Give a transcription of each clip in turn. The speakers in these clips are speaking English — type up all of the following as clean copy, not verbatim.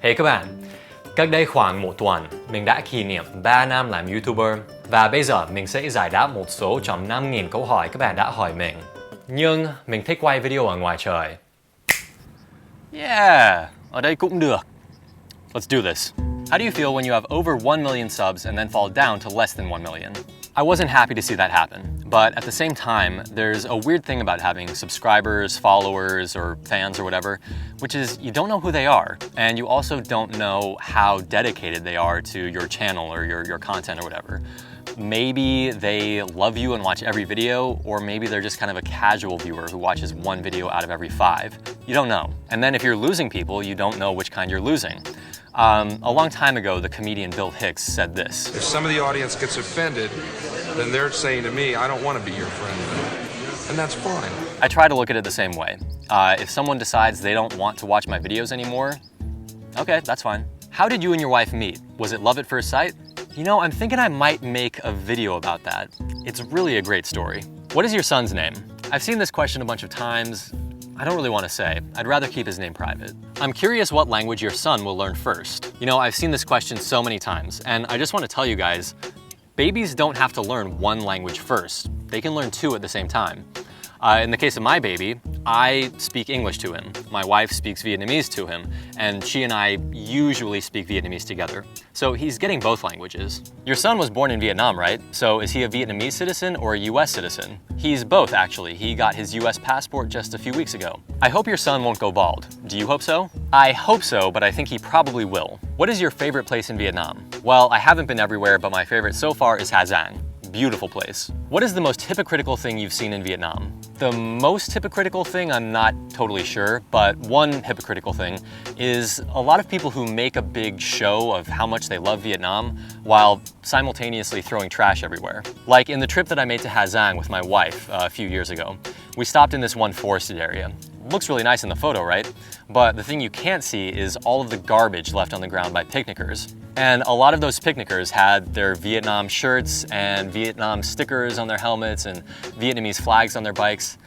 Hey các bạn, cách đây khoảng một tuần, mình đã kỷ niệm 3 năm làm YouTuber và bây giờ mình sẽ giải đáp một số trong 5.000 câu hỏi các bạn đã hỏi mình. Nhưng mình thích quay video ở ngoài trời. Yeah, ở đây cũng được. Let's do this. How do you feel when you have over 1 million subs and then fall down to less than 1 million? I wasn't happy to see that happen, but at the same time, there's a weird thing about having subscribers, followers, or fans or whatever, which is you don't know who they are, and you also don't know how dedicated they are to your channel or your content or whatever. Maybe they love you and watch every video, or maybe they're just kind of a casual viewer who watches one video out of every 5. You don't know. And then if you're losing people, you don't know which kind you're losing. A long time ago, the comedian Bill Hicks said this. If some of the audience gets offended, then they're saying to me, I don't want to be your friend. And that's fine. I try to look at it the same way. If someone decides they don't want to watch my videos anymore, okay, that's fine. How did you and your wife meet? Was it love at first sight? You know, I'm thinking I might make a video about that. It's really a great story. What is your son's name? I've seen this question a bunch of times. I don't really want to say. I'd rather keep his name private. I'm curious what language your son will learn first. You know, I've seen this question so many times, and I just want to tell you guys, babies don't have to learn one language first. They can learn 2 at the same time. In the case of my baby, I speak English to him. My wife speaks Vietnamese to him, and she and I usually speak Vietnamese together. So he's getting both languages. Your son was born in Vietnam, right? So is he a Vietnamese citizen or a US citizen? He's both, actually. He got his US passport just a few weeks ago. I hope your son won't go bald. Do you hope so? I hope so, but I think he probably will. What is your favorite place in Vietnam? Well, I haven't been everywhere, but my favorite so far is Ha Giang. Beautiful place. What is the most hypocritical thing you've seen in Vietnam? The most hypocritical thing, I'm not totally sure, but one hypocritical thing is a lot of people who make a big show of how much they love Vietnam while simultaneously throwing trash everywhere. Like in the trip that I made to Ha Giang with my wife a few years ago, we stopped in this one forested area. Looks really nice in the photo, right? But the thing you can't see is all of the garbage left on the ground by picnickers. And a lot of those picnickers had their Vietnam shirts and Vietnam stickers on their helmets and Vietnamese flags on their bikes.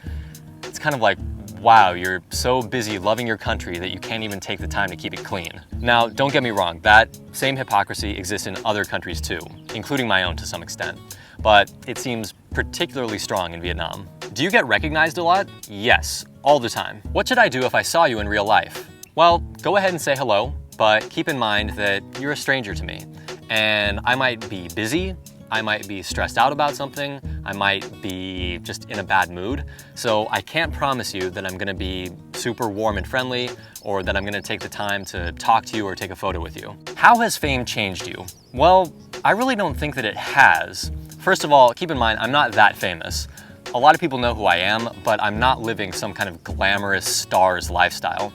It's kind of like, wow, you're so busy loving your country that you can't even take the time to keep it clean. Now, don't get me wrong, that same hypocrisy exists in other countries too, including my own to some extent. But it seems particularly strong in Vietnam. Do you get recognized a lot? Yes, all the time. What should I do if I saw you in real life? Well, go ahead and say hello, but keep in mind that you're a stranger to me. And I might be busy, I might be stressed out about something, I might be just in a bad mood. So I can't promise you that I'm gonna be super warm and friendly, or that I'm gonna take the time to talk to you or take a photo with you. How has fame changed you? Well, I really don't think that it has. First of all, keep in mind, I'm not that famous. A lot of people know who I am, but I'm not living some kind of glamorous stars lifestyle.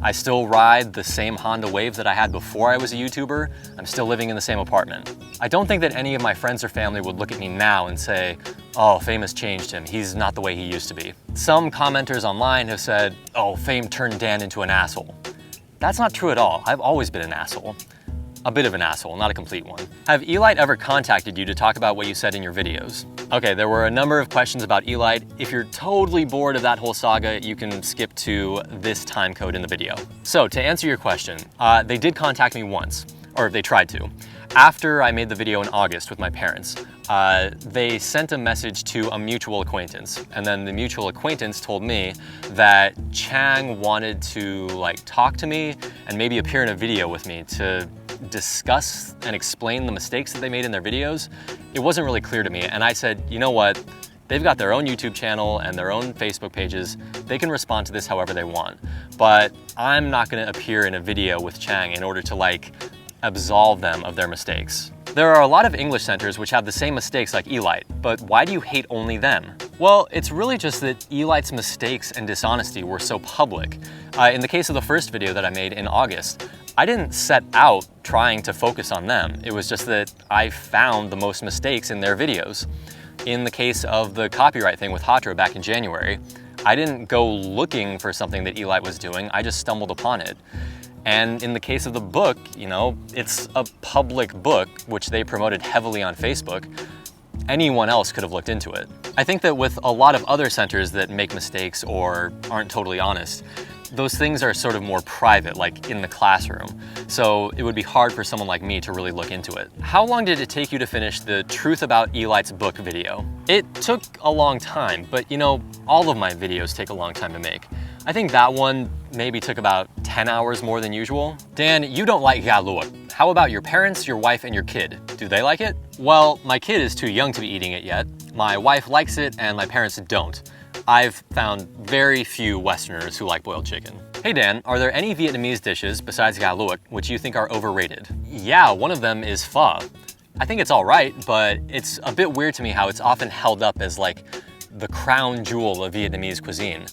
I still ride the same Honda Wave that I had before I was a YouTuber. I'm still living in the same apartment. I don't think that any of my friends or family would look at me now and say, oh, fame has changed him. He's not the way he used to be. Some commenters online have said, oh, fame turned Dan into an asshole. That's not true at all. I've always been an asshole. A bit of an asshole, not a complete one. Have Elight ever contacted you to talk about what you said in your videos? Okay, there were a number of questions about Elight. If you're totally bored of that whole saga, you can skip to this time code in the video. So to answer your question, they did contact me once, or they tried to. After I made the video in August with my parents, they sent a message to a mutual acquaintance, and then the mutual acquaintance told me that Chang wanted to talk to me and maybe appear in a video with me to discuss and explain the mistakes that they made in their videos. It wasn't really clear to me, and I said, you know what? They've got their own YouTube channel and their own Facebook pages. They can respond to this however they want, but I'm not gonna appear in a video with Chang in order to absolve them of their mistakes. There are a lot of English centers which have the same mistakes like Elight, but why do you hate only them? Well, it's really just that Elight's mistakes and dishonesty were so public. In the case of the first video that I made in August, I didn't set out trying to focus on them. It was just that I found the most mistakes in their videos. In the case of the copyright thing with Hauer back in January, I didn't go looking for something that Elight was doing, I just stumbled upon it. And in the case of the book, you know, it's a public book, which they promoted heavily on Facebook. Anyone else could have looked into it. I think that with a lot of other centers that make mistakes or aren't totally honest, those things are sort of more private, like in the classroom. So it would be hard for someone like me to really look into it. How long did it take you to finish the Truth About Elight's book video? It took a long time, but you know, all of my videos take a long time to make. I think that one maybe took about 10 hours more than usual. Dan, you don't like gà luộc. How about your parents, your wife, and your kid? Do they like it? Well, my kid is too young to be eating it yet. My wife likes it and my parents don't. I've found very few Westerners who like boiled chicken. Hey Dan, are there any Vietnamese dishes besides gà luộc which you think are overrated? Yeah, one of them is pho. I think it's all right, but it's a bit weird to me how it's often held up as like the crown jewel of Vietnamese cuisine,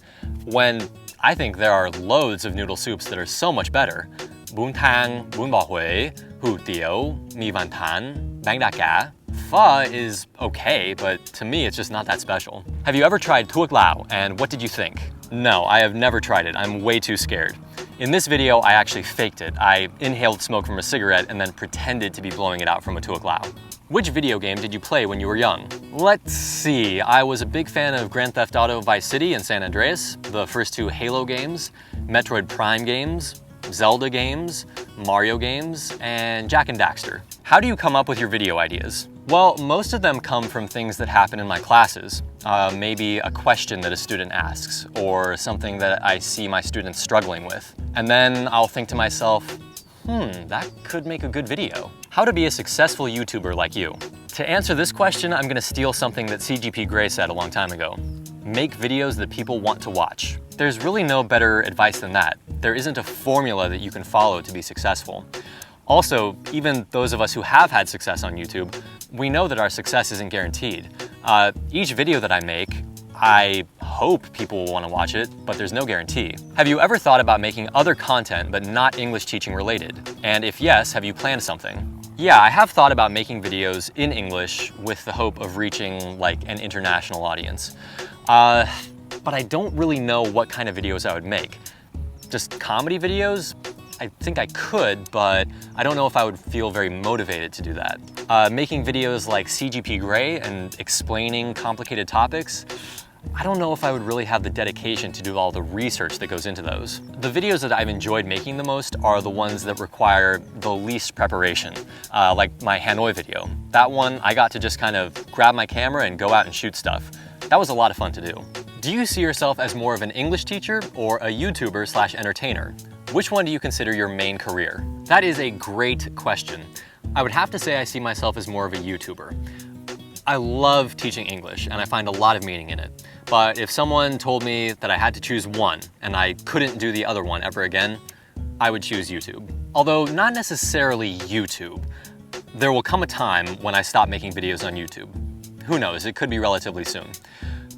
when I think there are loads of noodle soups that are so much better. Bún thang, bún bò Huế, hủ tiếu, mì van tan, bánh đa cá. Pho is okay, but to me it's just not that special. Have you ever tried thuốc lào, and what did you think? No, I have never tried it. I'm way too scared. In this video, I actually faked it. I inhaled smoke from a cigarette and then pretended to be blowing it out from a thuốc lào. Which video game did you play when you were young? Let's see, I was a big fan of Grand Theft Auto Vice City and San Andreas, the first two Halo games, Metroid Prime games, Zelda games, Mario games, and Jak and Daxter. How do you come up with your video ideas? Well, most of them come from things that happen in my classes. Maybe a question that a student asks, or something that I see my students struggling with. And then I'll think to myself, that could make a good video. How to be a successful YouTuber like you? To answer this question, I'm gonna steal something that CGP Grey said a long time ago. Make videos that people want to watch. There's really no better advice than that. There isn't a formula that you can follow to be successful. Also, even those of us who have had success on YouTube, we know that our success isn't guaranteed. Each video that I make, I hope people will want to watch it, but there's no guarantee. Have you ever thought about making other content but not English teaching related? And if yes, have you planned something? Yeah, I have thought about making videos in English with the hope of reaching like an international audience. But I don't really know what kind of videos I would make. Just comedy videos? I think I could, but I don't know if I would feel very motivated to do that. Making videos like CGP Grey and explaining complicated topics, I don't know if I would really have the dedication to do all the research that goes into those. The videos that I've enjoyed making the most are the ones that require the least preparation, like my Hanoi video. That one, I got to just kind of grab my camera and go out and shoot stuff. That was a lot of fun to do. Do you see yourself as more of an English teacher or a YouTuber/entertainer? Which one do you consider your main career? That is a great question. I would have to say I see myself as more of a YouTuber. I love teaching English and I find a lot of meaning in it. But if someone told me that I had to choose one and I couldn't do the other one ever again, I would choose YouTube. Although not necessarily YouTube. There will come a time when I stop making videos on YouTube. Who knows, it could be relatively soon.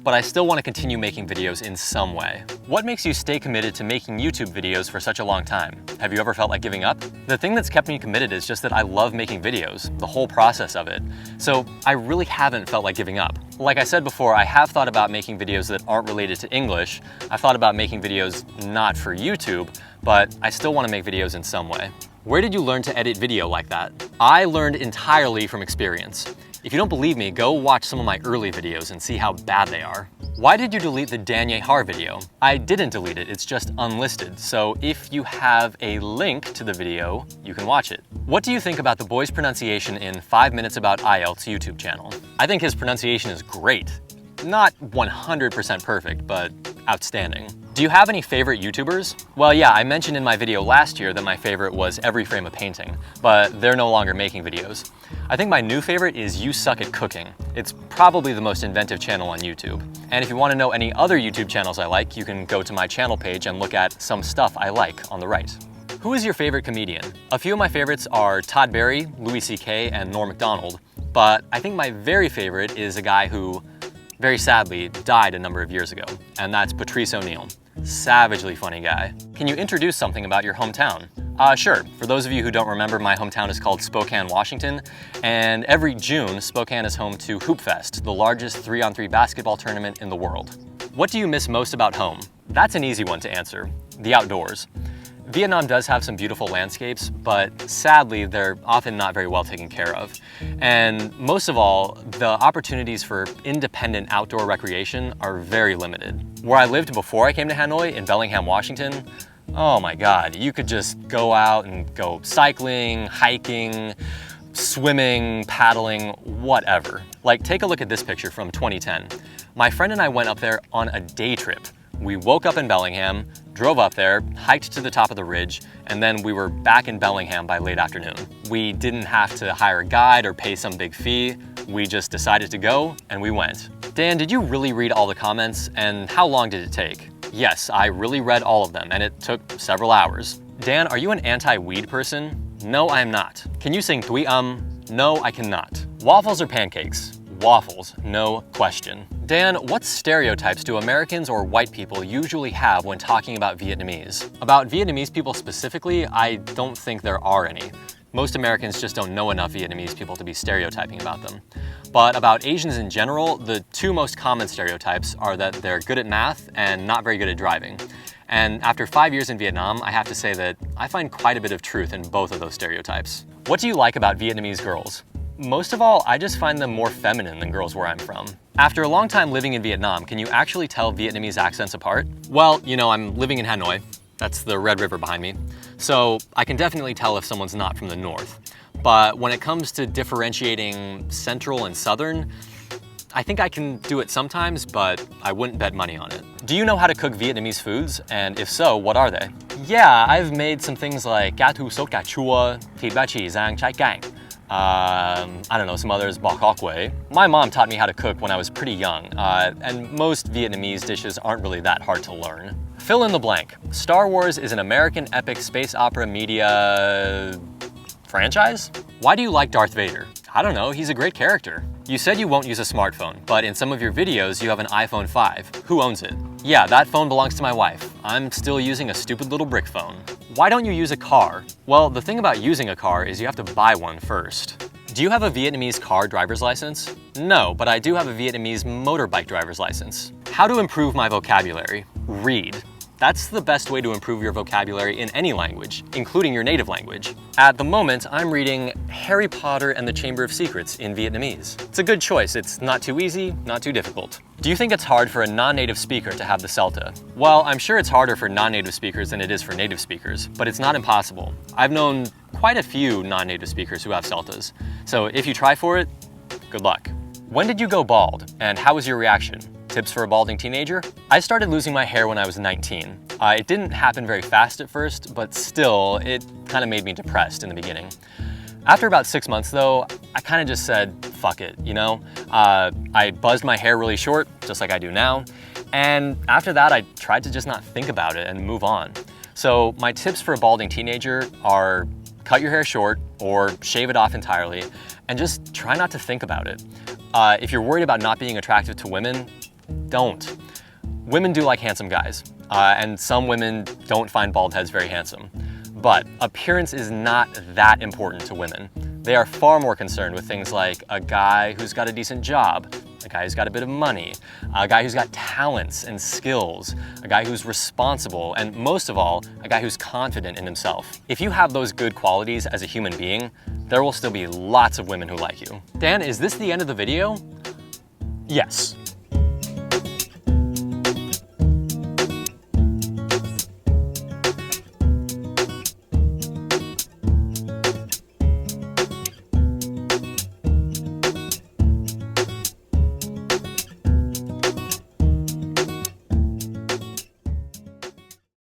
But I still want to continue making videos in some way. What makes you stay committed to making YouTube videos for such a long time? Have you ever felt like giving up? The thing that's kept me committed is just that I love making videos, the whole process of it. So I really haven't felt like giving up. Like I said before, I have thought about making videos that aren't related to English. I've thought about making videos not for YouTube, but I still want to make videos in some way. Where did you learn to edit video like that? I learned entirely from experience. If you don't believe me, go watch some of my early videos and see how bad they are. Why did you delete the Danye Hauer video? I didn't delete it, it's just unlisted. So if you have a link to the video, you can watch it. What do you think about the boy's pronunciation in 5 Minutes About IELTS YouTube channel? I think his pronunciation is great. Not 100% perfect, but outstanding. Do you have any favorite YouTubers? Well, yeah, I mentioned in my video last year that my favorite was Every Frame a Painting, but they're no longer making videos. I think my new favorite is You Suck at Cooking. It's probably the most inventive channel on YouTube. And if you want to know any other YouTube channels I like, you can go to my channel page and look at some stuff I like on the right. Who is your favorite comedian? A few of my favorites are Todd Barry, Louis C.K., and Norm Macdonald, but I think my very favorite is a guy who, very sadly, died a number of years ago, and that's Patrice O'Neill. Savagely funny guy. Can you introduce something about your hometown? Sure. For those of you who don't remember, my hometown is called Spokane, Washington, and every June, Spokane is home to Hoop Fest, the largest 3-on-3 basketball tournament in the world. What do you miss most about home? That's an easy one to answer. The outdoors. Vietnam does have some beautiful landscapes, but sadly, they're often not very well taken care of. And most of all, the opportunities for independent outdoor recreation are very limited. Where I lived before I came to Hanoi, in Bellingham, Washington, oh my God, you could just go out and go cycling, hiking, swimming, paddling, whatever. Like, take a look at this picture from 2010. My friend and I went up there on a day trip. We woke up in Bellingham, drove up there, hiked to the top of the ridge, and then we were back in Bellingham by late afternoon. We didn't have to hire a guide or pay some big fee. We just decided to go, and we went. Dan, did you really read all the comments, and how long did it take? Yes, I really read all of them, and it took several hours. Dan, are you an anti-weed person? No, I am not. Can you sing Tui No, I cannot. Waffles or pancakes? Waffles, no question. Dan, what stereotypes do Americans or white people usually have when talking about Vietnamese? About Vietnamese people specifically, I don't think there are any. Most Americans just don't know enough Vietnamese people to be stereotyping about them. But about Asians in general, the two most common stereotypes are that they're good at math and not very good at driving. And after 5 years in Vietnam, I have to say that I find quite a bit of truth in both of those stereotypes. What do you like about Vietnamese girls? Most of all, I just find them more feminine than girls where I'm from. After a long time living in Vietnam, can you actually tell Vietnamese accents apart? Well, you know, I'm living in Hanoi. That's the Red River behind me. So I can definitely tell if someone's not from the north. But when it comes to differentiating central and southern, I think I can do it sometimes, but I wouldn't bet money on it. Do you know how to cook Vietnamese foods? And if so, what are they? Yeah, I've made some things like cá thu sốt cà chua, thịt ba chỉ rang trái canh. I don't know, some others, bok hok quay. My mom taught me how to cook when I was pretty young, and most Vietnamese dishes aren't really that hard to learn. Fill in the blank. Star Wars is an American epic space opera media franchise? Why do you like Darth Vader? I don't know, he's a great character. You said you won't use a smartphone, but in some of your videos you have an iPhone 5. Who owns it? Yeah, that phone belongs to my wife. I'm still using a stupid little brick phone. Why don't you use a car? Well, the thing about using a car is you have to buy one first. Do you have a Vietnamese car driver's license? No, but I do have a Vietnamese motorbike driver's license. How to improve my vocabulary? Read. That's the best way to improve your vocabulary in any language, including your native language. At the moment, I'm reading Harry Potter and the Chamber of Secrets in Vietnamese. It's a good choice. It's not too easy, not too difficult. Do you think it's hard for a non-native speaker to have the CELTA? Well, I'm sure it's harder for non-native speakers than it is for native speakers, but it's not impossible. I've known quite a few non-native speakers who have CELTAs. So if you try for it, good luck. When did you go bald, and how was your reaction? Tips for a balding teenager? I started losing my hair when I was 19. It didn't happen very fast at first, but still, it kind of made me depressed in the beginning. After about 6 months though, I kind of just said, fuck it, you know? I buzzed my hair really short, just like I do now. And after that, I tried to just not think about it and move on. So my tips for a balding teenager are cut your hair short or shave it off entirely and just try not to think about it. If you're worried about not being attractive to women, don't. Women do like handsome guys, and some women don't find bald heads very handsome. But appearance is not that important to women. They are far more concerned with things like a guy who's got a decent job, a guy who's got a bit of money, a guy who's got talents and skills, a guy who's responsible, and most of all, a guy who's confident in himself. If you have those good qualities as a human being, there will still be lots of women who like you. Dan, is this the end of the video? Yes.